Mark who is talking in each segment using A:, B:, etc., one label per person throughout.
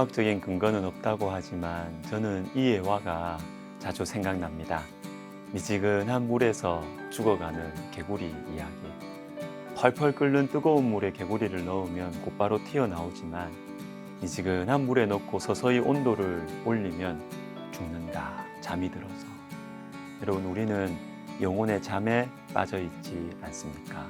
A: 과학적인 근거는 없다고 하지만 저는 이 예화가 자주 생각납니다. 미지근한 물에서 죽어가는 개구리 이야기. 펄펄 끓는 뜨거운 물에 개구리를 넣으면 곧바로 튀어나오지만 미지근한 물에 넣고 서서히 온도를 올리면 죽는다. 잠이 들어서. 여러분, 우리는 영혼의 잠에 빠져 있지 않습니까?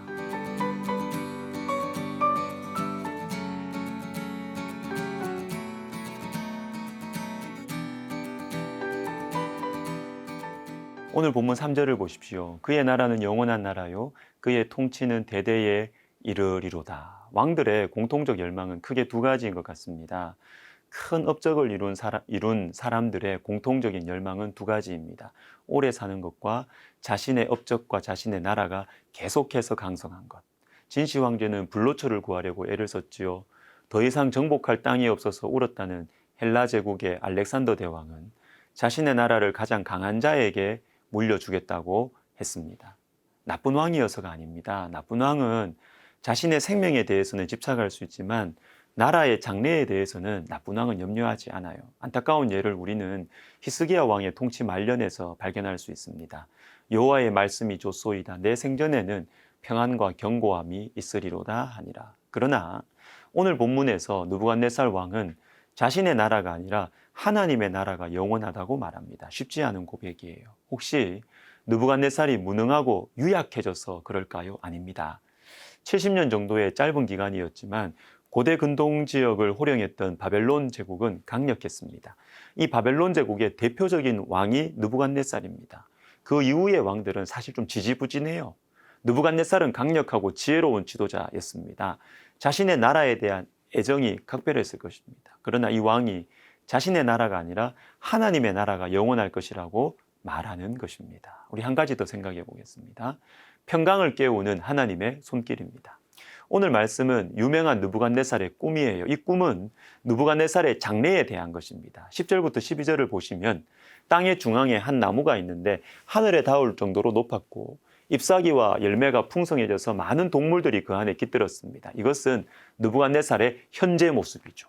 A: 오늘 본문 3절을 보십시오. 그의 나라는 영원한 나라요 그의 통치는 대대에 이르리로다. 왕들의 공통적 열망은 크게 두 가지인 것 같습니다. 큰 업적을 이룬 사람들의 공통적인 열망은 두 가지입니다. 오래 사는 것과 자신의 업적과 자신의 나라가 계속해서 강성한 것. 진시 황제는 불로초를 구하려고 애를 썼지요. 더 이상 정복할 땅이 없어서 울었다는 헬라 제국의 알렉산더 대왕은 자신의 나라를 가장 강한 자에게 물려주겠다고 했습니다. 나쁜 왕이어서가 아닙니다. 나쁜 왕은 자신의 생명에 대해서는 집착할 수 있지만 나라의 장래에 대해서는 나쁜 왕은 염려하지 않아요. 안타까운 예를 우리는 히스기야 왕의 통치 말년에서 발견할 수 있습니다. 여호와의 말씀이 좋소이다. 내 생전에는 평안과 견고함이 있으리로다 하니라. 그러나 오늘 본문에서 느부갓네살 왕은 자신의 나라가 아니라 하나님의 나라가 영원하다고 말합니다. 쉽지 않은 고백이에요. 혹시 느부갓네살이 무능하고 유약해져서 그럴까요? 아닙니다. 70년 정도의 짧은 기간이었지만 고대 근동 지역을 호령했던 바벨론 제국은 강력했습니다. 이 바벨론 제국의 대표적인 왕이 느부갓네살입니다. 그 이후의 왕들은 사실 좀 지지부진해요. 느부갓네살은 강력하고 지혜로운 지도자였습니다. 자신의 나라에 대한 애정이 각별했을 것입니다. 그러나 이 왕이 자신의 나라가 아니라 하나님의 나라가 영원할 것이라고 말하는 것입니다. 우리 한 가지 더 생각해 보겠습니다. 평강을 깨우는 하나님의 손길입니다. 오늘 말씀은 유명한 느부갓네살의 꿈이에요. 이 꿈은 느부갓네살의 장래에 대한 것입니다. 10절부터 12절을 보시면 땅의 중앙에 한 나무가 있는데 하늘에 닿을 정도로 높았고 잎사귀와 열매가 풍성해져서 많은 동물들이 그 안에 깃들었습니다. 이것은 느부갓네살의 현재 모습이죠.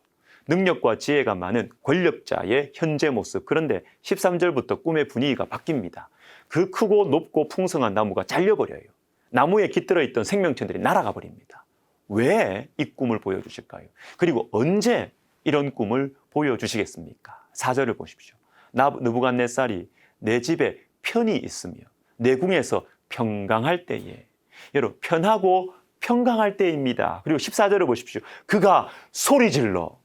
A: 능력과 지혜가 많은 권력자의 현재 모습. 그런데 13절부터 꿈의 분위기가 바뀝니다. 그 크고 높고 풍성한 나무가 잘려버려요. 나무에 깃들어 있던 생명체들이 날아가 버립니다. 왜 이 꿈을 보여주실까요? 그리고 언제 이런 꿈을 보여주시겠습니까? 4절을 보십시오. 느부갓네살이 내 집에 편히 있으며 내 궁에서 평강할 때에. 여러분, 편하고 평강할 때입니다. 그리고 14절을 보십시오. 그가 소리질러.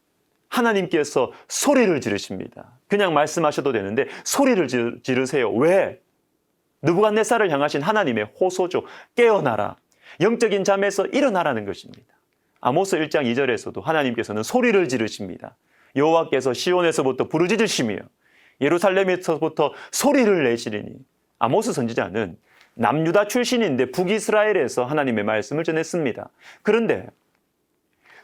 A: 하나님께서 소리를 지르십니다. 그냥 말씀하셔도 되는데 소리를 지르세요. 왜? 느부갓네살을 향하신 하나님의 호소죠. 깨어나라. 영적인 잠에서 일어나라는 것입니다. 아모스 1장 2절에서도 하나님께서는 소리를 지르십니다. 여호와께서 시온에서부터 부르짖으시며 예루살렘에서부터 소리를 내시리니. 아모스 선지자는 남유다 출신인데 북이스라엘에서 하나님의 말씀을 전했습니다. 그런데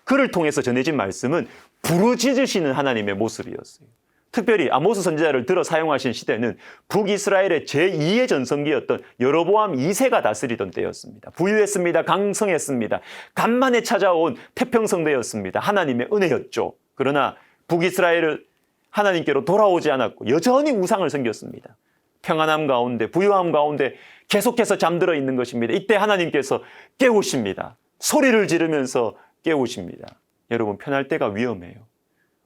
A: 그를 통해서 전해진 말씀은 부르짖으시는 하나님의 모습이었어요. 특별히 아모스 선지자를 들어 사용하신 시대는 북이스라엘의 제2의 전성기였던 여로보암 2세가 다스리던 때였습니다. 부유했습니다. 강성했습니다. 간만에 찾아온 태평성대였습니다. 하나님의 은혜였죠. 그러나 북이스라엘은 하나님께로 돌아오지 않았고 여전히 우상을 섬겼습니다. 평안함 가운데 부유함 가운데 계속해서 잠들어 있는 것입니다. 이때 하나님께서 깨우십니다. 소리를 지르면서 깨우십니다. 여러분, 편할 때가 위험해요.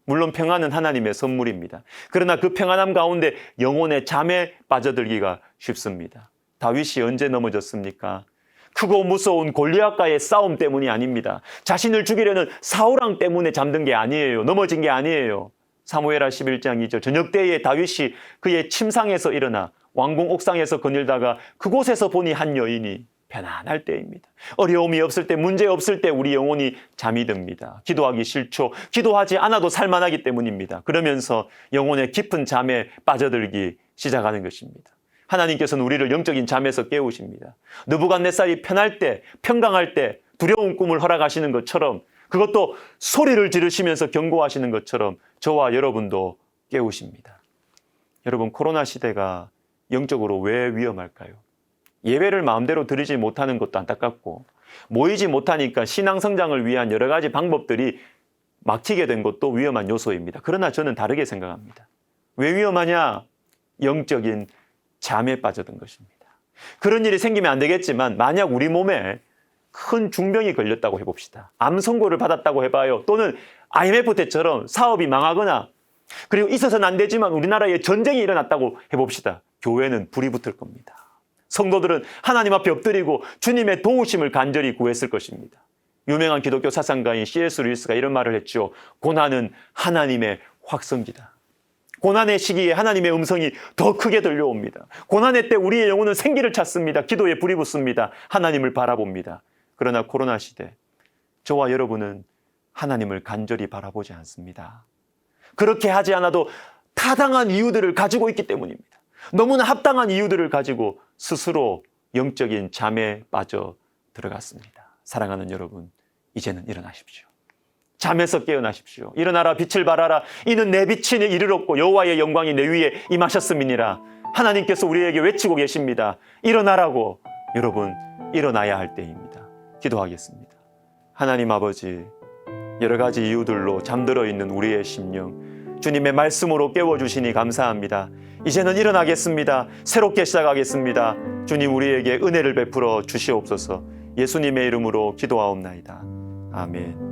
A: 물론 평안은 하나님의 선물입니다. 그러나 그 평안함 가운데 영혼의 잠에 빠져들기가 쉽습니다. 다윗이 언제 넘어졌습니까? 크고 무서운 골리앗과의 싸움 때문이 아닙니다. 자신을 죽이려는 사울왕 때문에 잠든 게 아니에요. 넘어진 게 아니에요. 사무엘하 11장 2절 저녁 때에 다윗이 그의 침상에서 일어나 왕궁 옥상에서 거닐다가 그곳에서 보니 한 여인이 편안할 때입니다. 어려움이 없을 때, 문제 없을 때 우리 영혼이 잠이 듭니다. 기도하기 싫죠. 기도하지 않아도 살만하기 때문입니다. 그러면서 영혼의 깊은 잠에 빠져들기 시작하는 것입니다. 하나님께서는 우리를 영적인 잠에서 깨우십니다. 느부갓네살이 편할 때, 평강할 때 두려운 꿈을 허락하시는 것처럼, 그것도 소리를 지르시면서 경고하시는 것처럼 저와 여러분도 깨우십니다. 여러분, 코로나 시대가 영적으로 왜 위험할까요? 예배를 마음대로 드리지 못하는 것도 안타깝고 모이지 못하니까 신앙 성장을 위한 여러 가지 방법들이 막히게 된 것도 위험한 요소입니다. 그러나 저는 다르게 생각합니다. 왜 위험하냐? 영적인 잠에 빠졌던 것입니다. 그런 일이 생기면 안 되겠지만 만약 우리 몸에 큰 중병이 걸렸다고 해봅시다. 암 선고를 받았다고 해봐요. 또는 IMF 때처럼 사업이 망하거나 그리고 있어서는 안 되지만 우리나라에 전쟁이 일어났다고 해봅시다. 교회는 불이 붙을 겁니다. 성도들은 하나님 앞에 엎드리고 주님의 도우심을 간절히 구했을 것입니다. 유명한 기독교 사상가인 C.S. 루이스가 이런 말을 했죠. 고난은 하나님의 확성기다. 고난의 시기에 하나님의 음성이 더 크게 들려옵니다. 고난의 때 우리의 영혼은 생기를 찾습니다. 기도에 불이 붙습니다. 하나님을 바라봅니다. 그러나 코로나 시대 저와 여러분은 하나님을 간절히 바라보지 않습니다. 그렇게 하지 않아도 타당한 이유들을 가지고 있기 때문입니다. 너무나 합당한 이유들을 가지고 스스로 영적인 잠에 빠져 들어갔습니다. 사랑하는 여러분, 이제는 일어나십시오. 잠에서 깨어나십시오. 일어나라 빛을 발하라. 이는 내 빛이 이르렀고 여호와의 영광이 내 위에 임하셨음이니라. 하나님께서 우리에게 외치고 계십니다. 일어나라고. 여러분, 일어나야 할 때입니다. 기도하겠습니다. 하나님 아버지, 여러 가지 이유들로 잠들어 있는 우리의 심령 주님의 말씀으로 깨워주시니 감사합니다. 이제는 일어나겠습니다. 새롭게 시작하겠습니다. 주님, 우리에게 은혜를 베풀어 주시옵소서. 예수님의 이름으로 기도하옵나이다. 아멘.